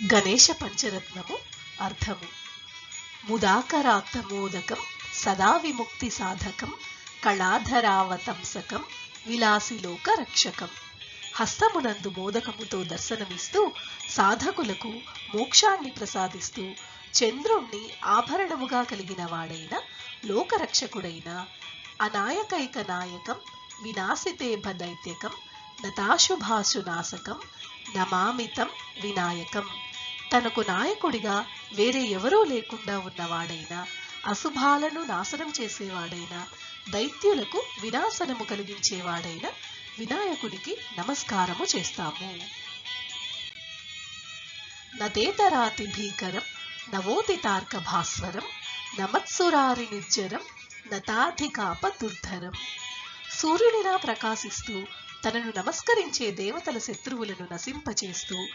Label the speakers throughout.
Speaker 1: గణేశ పంచరత్నము అర్థము. ముదాకరాత్తమోదకం సదా విముక్తి సాధకం కళాధరావతంసకం విలాసిలోక రక్షకం. హస్తమునందు మోదకముతో దర్శనమిస్తూ సాధకులకు మోక్షాన్ని ప్రసాదిస్తూ చంద్రుణ్ణి ఆభరణముగా కలిగిన వాడైన లోకరక్షకుడైన అనాయకైక నాయకం వినాశితే భదైత్యకం నతాశుభాశునాశకం నమామితం వినాయకం. తనకు నాయకుడిగా వేరే ఎవరూ లేకుండా ఉన్నవాడైన అశుభాలను నాశనం చేసేవాడైన దైత్యులకు వినాశనము కలిగించేవాడైన వినాయకుడికి నమస్కారము చేస్తాము. నతేతరాతి భీకరం నవోదితార్క భాస్వరం నమత్సురారి నిర్జరం నతాధికాప దుర్ధరం. సూర్యునిలా ప్రకాశిస్తూ తనను నమస్కరించే దేవతల శత్రువులను నశింపచేస్తూ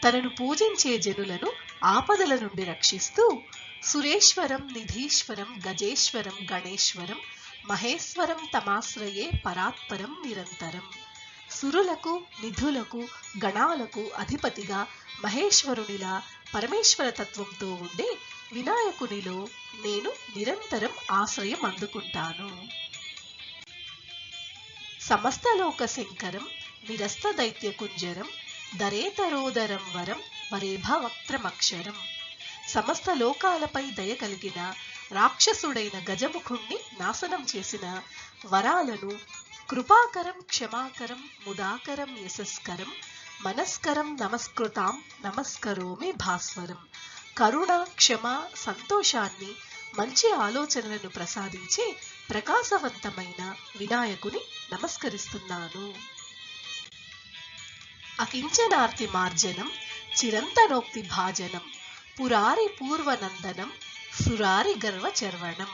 Speaker 1: తనను పూజించే జనులను ఆపదల నుండి రక్షిస్తూ సురేశ్వరం నిధీశ్వరం గజేశ్వరం గణేశ్వరం మహేశ్వరం తమాశ్రయే పరాత్పరం నిరంతరం. సురులకు నిధులకు గణాలకు అధిపతిగా మహేశ్వరునిలా పరమేశ్వర తత్వంతో ఉండే వినాయకునిలో నేను నిరంతరం ఆశ్రయం అందుకుంటాను. సమస్తలోక శంకరం నిరస్త దైత్య కుంజరం దరేతరోదరం వరం వరేభవక్త్రమక్షరం. సమస్త లోకాలపై దయ కలిగిన రాక్షసుడైన గజముఖుణ్ణి నాశనం చేసిన వరాలను కృపాకరం క్షమాకరం ముదాకరం యశస్కరం మనస్కరం నమస్కృతాం నమస్కరోమి భాస్వరం. కరుణ క్షమ సంతోషాన్ని మంచి ఆలోచనలను ప్రసాదించే ప్రకాశవంతమైన వినాయకుని నమస్కరిస్తున్నాను. అకించనార్తి మార్జనం చిరంతనోక్తి భాజనం పురారి పూర్వనందనం సురారి గర్వ చర్వణం.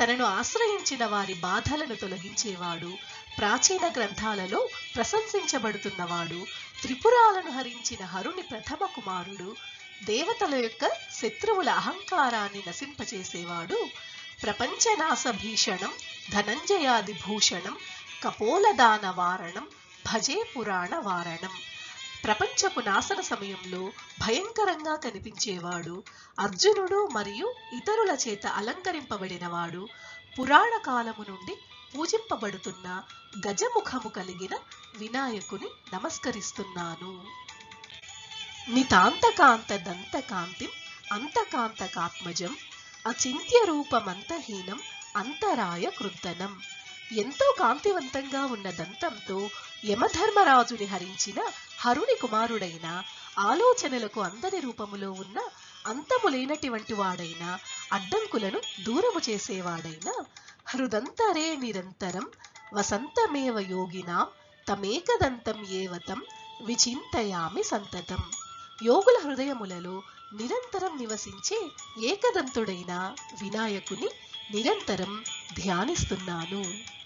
Speaker 1: తనను ఆశ్రయించిన వారి బాధలను తొలగించేవాడు, ప్రాచీన గ్రంథాలలో ప్రశంసించబడుతున్నవాడు, త్రిపురాలను హరించిన హరుని ప్రథమ కుమారుడు, దేవతల యొక్క శత్రువుల అహంకారాన్ని నశింపచేసేవాడు, ప్రపంచనాశ భీషణం ధనంజయాది భూషణం కపోలదాన వారణం భజే పురాణ వారణం. ప్రపంచపు నాశన సమయంలో భయంకరంగా కనిపించేవాడు, అర్జునుడు మరియు ఇతరుల చేత అలంకరింపబడినవాడు, పురాణ కాలము నుండి పూజింపబడుతున్న గజముఖము కలిగిన వినాయకుని నమస్కరిస్తున్నాను. నితాంతకాంత దంతకాంతిం అంతకాంతకాత్మజం అచింత్య రూపమంతహీనం అంతరాయ కృంతనం. ఎంతో కాంతివంతంగా ఉన్న దంతంతో యమధర్మరాజుని హరించిన హరుని కుమారుడైన ఆలోచనలకు అందని రూపములో ఉన్న అంతము లేనటువంటి వాడైన అడ్డంకులను దూరము చేసేవాడైన హృదంతరే నిరంతరం వసంతమేవ యోగినాం తమేకదంతం ఏవతం విచింతయామి సంతతం. యోగుల హృదయములలో నిరంతరం నివసించే ఏకదంతుడైన వినాయకుని నిరంతరం ధ్యానిస్తున్నాను.